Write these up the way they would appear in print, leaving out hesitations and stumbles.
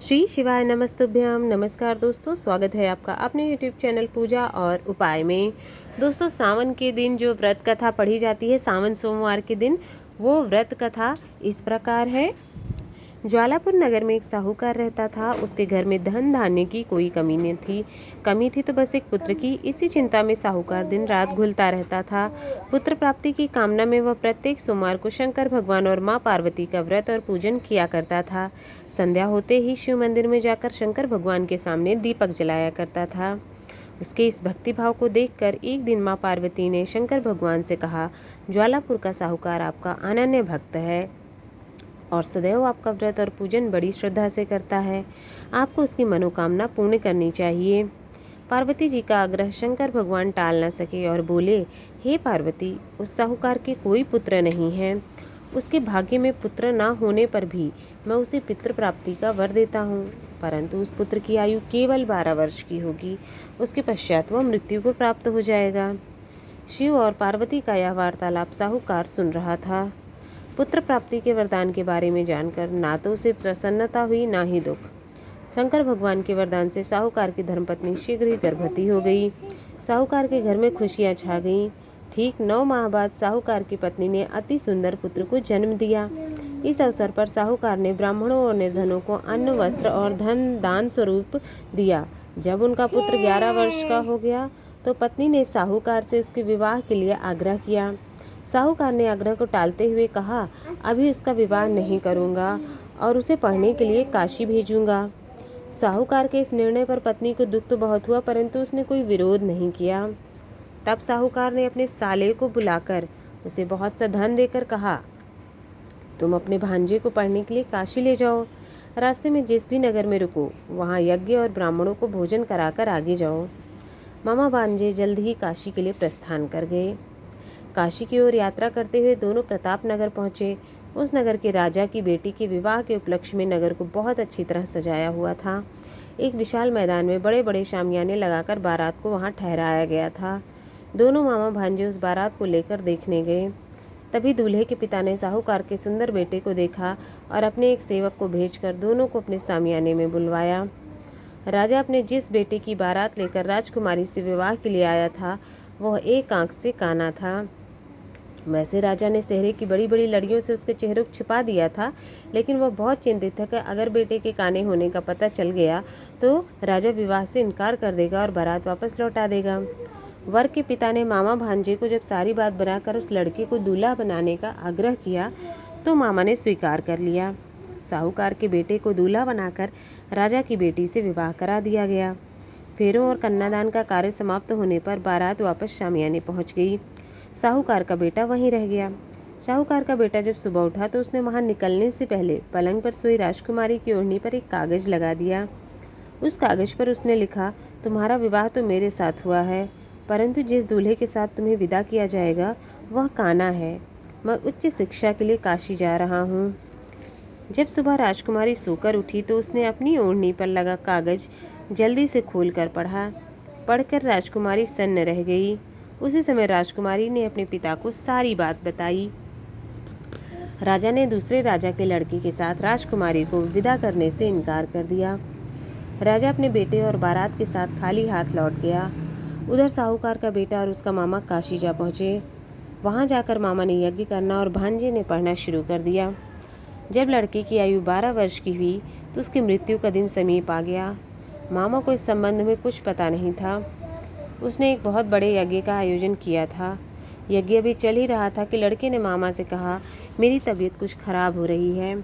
श्री शिवाय नमस्तुभ्यम। नमस्कार दोस्तों, स्वागत है आपका अपने यूट्यूब चैनल पूजा और उपाय में। दोस्तों, सावन के दिन जो व्रत कथा पढ़ी जाती है, सावन सोमवार के दिन, वो व्रत कथा इस प्रकार है। ज्वालापुर नगर में एक साहूकार रहता था। उसके घर में धन धान्य की कोई कमी नहीं थी। कमी थी तो बस एक पुत्र की। इसी चिंता में साहूकार दिन रात घुलता रहता था। पुत्र प्राप्ति की कामना में वह प्रत्येक सोमवार को शंकर भगवान और माँ पार्वती का व्रत और पूजन किया करता था। संध्या होते ही शिव मंदिर में जाकर शंकर भगवान के सामने दीपक जलाया करता था। उसके इस भक्तिभाव को देखकर एक दिन माँ पार्वती ने शंकर भगवान से कहा, ज्वालापुर का साहूकार आपका अनन्य भक्त है और सदैव आपका व्रत और पूजन बड़ी श्रद्धा से करता है। आपको उसकी मनोकामना पूर्ण करनी चाहिए। पार्वती जी का आग्रह शंकर भगवान टाल न सके और बोले, हे पार्वती, उस साहूकार के कोई पुत्र नहीं है। उसके भाग्य में पुत्र न होने पर भी मैं उसे पितृ प्राप्ति का वर देता हूँ, परंतु उस पुत्र की आयु केवल 12 वर्ष की होगी। उसके पश्चात वह मृत्यु को प्राप्त हो जाएगा। शिव और पार्वती का यह वार्तालाप साहूकार सुन रहा था। पुत्र प्राप्ति के वरदान के बारे में जानकर ना तो उसे प्रसन्नता हुई, ना ही दुख। शंकर भगवान के वरदान से साहूकार की धर्मपत्नी शीघ्र ही गर्भवती हो गई। साहूकार के घर में खुशियां छा गईं। ठीक 9 माह बाद साहूकार की पत्नी ने अति सुंदर पुत्र को जन्म दिया। इस अवसर पर साहूकार ने ब्राह्मणों और निर्धनों को अन्न, वस्त्र और धन दान स्वरूप दिया। जब उनका पुत्र 11 वर्ष का हो गया तो पत्नी ने साहूकार से उसके विवाह के लिए आग्रह किया। साहूकार ने आग्रह को टालते हुए कहा, अभी उसका विवाह नहीं करूंगा और उसे पढ़ने के लिए काशी भेजूंगा। साहूकार के इस निर्णय पर पत्नी को दुख तो बहुत हुआ, परंतु उसने कोई विरोध नहीं किया। तब साहूकार ने अपने साले को बुलाकर उसे बहुत सा धन देकर कहा, तुम अपने भांजे को पढ़ने के लिए काशी ले जाओ। रास्ते में जिस भी नगर में रुको, वहाँ यज्ञ और ब्राह्मणों को भोजन कराकर आगे जाओ। मामा भांजे जल्द ही काशी के लिए प्रस्थान कर गए। काशी की ओर यात्रा करते हुए दोनों प्रताप नगर पहुँचे। उस नगर के राजा की बेटी के विवाह के उपलक्ष्य में नगर को बहुत अच्छी तरह सजाया हुआ था। एक विशाल मैदान में बड़े बड़े शामियाने लगाकर बारात को वहां ठहराया गया था। दोनों मामा भांजे उस बारात को लेकर देखने गए। तभी दूल्हे के पिता ने साहूकार के सुंदर बेटे को देखा और अपने एक सेवक को भेजकर दोनों को अपने शामियाने में बुलवाया। राजा अपने जिस बेटे की बारात लेकर राजकुमारी से विवाह के लिए आया था, वह एक आंख से काना था। वैसे राजा ने सेहरे की बड़ी बड़ी लड़ियों से उसके चेहरे को छिपा दिया था, लेकिन वह बहुत चिंतित था कि अगर बेटे के काने होने का पता चल गया तो राजा विवाह से इनकार कर देगा और बारात वापस लौटा देगा। वर के पिता ने मामा भांजे को जब सारी बात बनाकर उस लड़के को दूल्हा बनाने का आग्रह किया तो मामा ने स्वीकार कर लिया। साहूकार के बेटे को दूल्हा बनाकर राजा की बेटी से विवाह करा दिया गया। फेरों और कन्यादान का कार्य समाप्त होने पर बारात वापस शामियाने पहुंच गई। साहूकार का बेटा वहीं रह गया। साहूकार का बेटा जब सुबह उठा तो उसने वहां निकलने से पहले पलंग पर सोई राजकुमारी की ओढ़नी पर एक कागज लगा दिया। उस कागज पर उसने लिखा, तुम्हारा विवाह तो मेरे साथ हुआ है, परंतु जिस दूल्हे के साथ तुम्हें विदा किया जाएगा वह काना है। मैं उच्च शिक्षा के लिए काशी जा रहा हूँ। जब सुबह राजकुमारी सोकर उठी तो उसने अपनी ओढ़नी पर लगा कागज जल्दी से खोलकर पढ़ा। पढ़कर राजकुमारी सन्न रह गई। उसी समय राजकुमारी ने अपने पिता को सारी बात बताई। राजा ने दूसरे राजा के लड़के के साथ राजकुमारी को विदा करने से इनकार कर दिया। राजा अपने बेटे और बारात के साथ खाली हाथ लौट गया। उधर साहूकार का बेटा और उसका मामा काशी जा पहुँचे। वहाँ जाकर मामा ने यज्ञ करना और भांजे ने पढ़ना शुरू कर दिया। जब लड़के की आयु 12 वर्ष की हुई तो उसकी मृत्यु का दिन समीप आ गया। मामा को इस संबंध में कुछ पता नहीं था। उसने एक बहुत बड़े यज्ञ का आयोजन किया था। यज्ञ अभी चल ही रहा था कि लड़के ने मामा से कहा, मेरी तबीयत कुछ खराब हो रही है।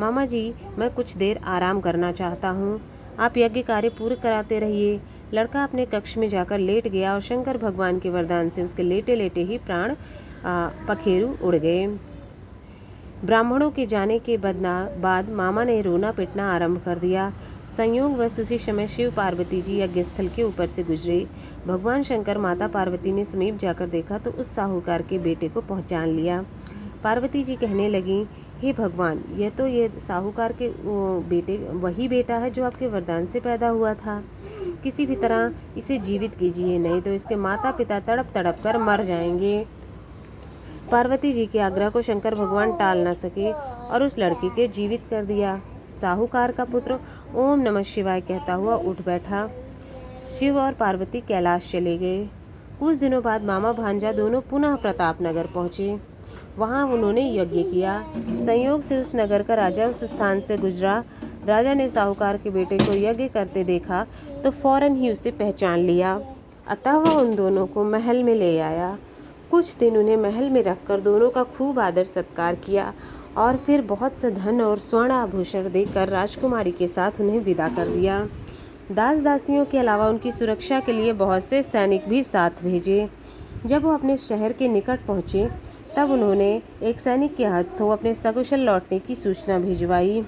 मामा जी, मैं कुछ देर आराम करना चाहता हूँ। आप यज्ञ कार्य पूरे कराते रहिए। लड़का अपने कक्ष में जाकर लेट गया और शंकर भगवान के वरदान से उसके लेटे लेटे ही प्राण पखेरु उड़ गए। ब्राह्मणों के जाने के बाद मामा ने रोना पिटना आरंभ कर दिया। संयोगवश उसी समय शिव पार्वती जी यज्ञ स्थल के ऊपर से गुजरे। भगवान शंकर माता पार्वती ने समीप जाकर देखा तो उस साहूकार के बेटे को पहचान लिया। पार्वती जी कहने लगी, हे भगवान, ये साहूकार के बेटे वही बेटा है जो आपके वरदान से पैदा हुआ था। किसी भी तरह इसे जीवित कीजिए, नहीं तो इसके माता पिता तड़प तड़प कर मर जाएंगे। पार्वती जी के आग्रह को शंकर भगवान टाल न सके और उस लड़के के जीवित कर दिया। साहूकार का पुत्र ओम नमः शिवाय कहता हुआ उठ बैठा। शिव और पार्वती कैलाश चले गए। कुछ दिनों बाद मामा भांजा दोनों पुनः प्रतापनगर पहुँचे। वहाँ उन्होंने यज्ञ किया। संयोग से उस नगर का राजा उस स्थान से गुजरा। राजा ने साहूकार के बेटे को यज्ञ करते देखा तो फौरन ही उसे पहचान लिया। अतः वह उन दोनों को महल में ले आया। कुछ दिन उन्हें महल में रखकर दोनों का खूब आदर सत्कार किया और फिर बहुत से धन और स्वर्ण आभूषण देकर राजकुमारी के साथ उन्हें विदा कर दिया। दास दासियों के अलावा उनकी सुरक्षा के लिए बहुत से सैनिक भी साथ भेजे। जब वो अपने शहर के निकट पहुँचे तब उन्होंने एक सैनिक के हाथों अपने सकुशल लौटने की सूचना भिजवाई।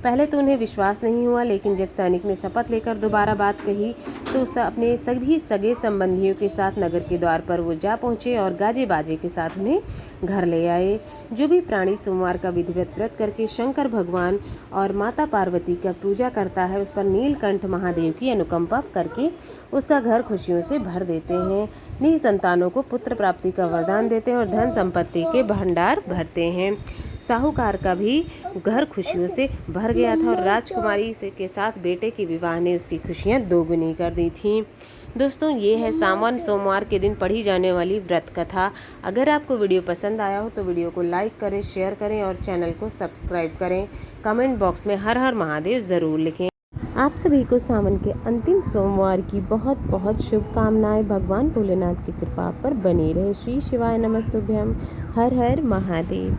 पहले तो उन्हें विश्वास नहीं हुआ, लेकिन जब सैनिक ने शपथ लेकर दोबारा बात कही तो अपने सभी सगे संबंधियों के साथ नगर के द्वार पर वो जा पहुँचे और गाजे बाजे के साथ उन्हें घर ले आए। जो भी प्राणी सोमवार का विधिवत व्रत करके शंकर भगवान और माता पार्वती का पूजा करता है, उस पर नीलकंठ महादेव की अनुकंपा करके उसका घर खुशियों से भर देते हैं। निसंतानों को पुत्र प्राप्ति का वरदान देते हैं और धन संपत्ति के भंडार भरते हैं। साहूकार का भी घर खुशियों से भर गया था और राजकुमारी से के साथ बेटे के विवाह ने उसकी खुशियां दोगुनी कर दी थीं। दोस्तों, ये है सावन सोमवार के दिन पढ़ी जाने वाली व्रत कथा। अगर आपको वीडियो पसंद आया हो तो वीडियो को लाइक करें, शेयर करें और चैनल को सब्सक्राइब करें। कमेंट बॉक्स में हर हर महादेव ज़रूर लिखें। आप सभी को सावन के अंतिम सोमवार की बहुत बहुत शुभकामनाएं। भगवान भोलेनाथ की कृपा पर बनी रहे। श्री शिवाय नमस्तुभ्यम। हर हर महादेव।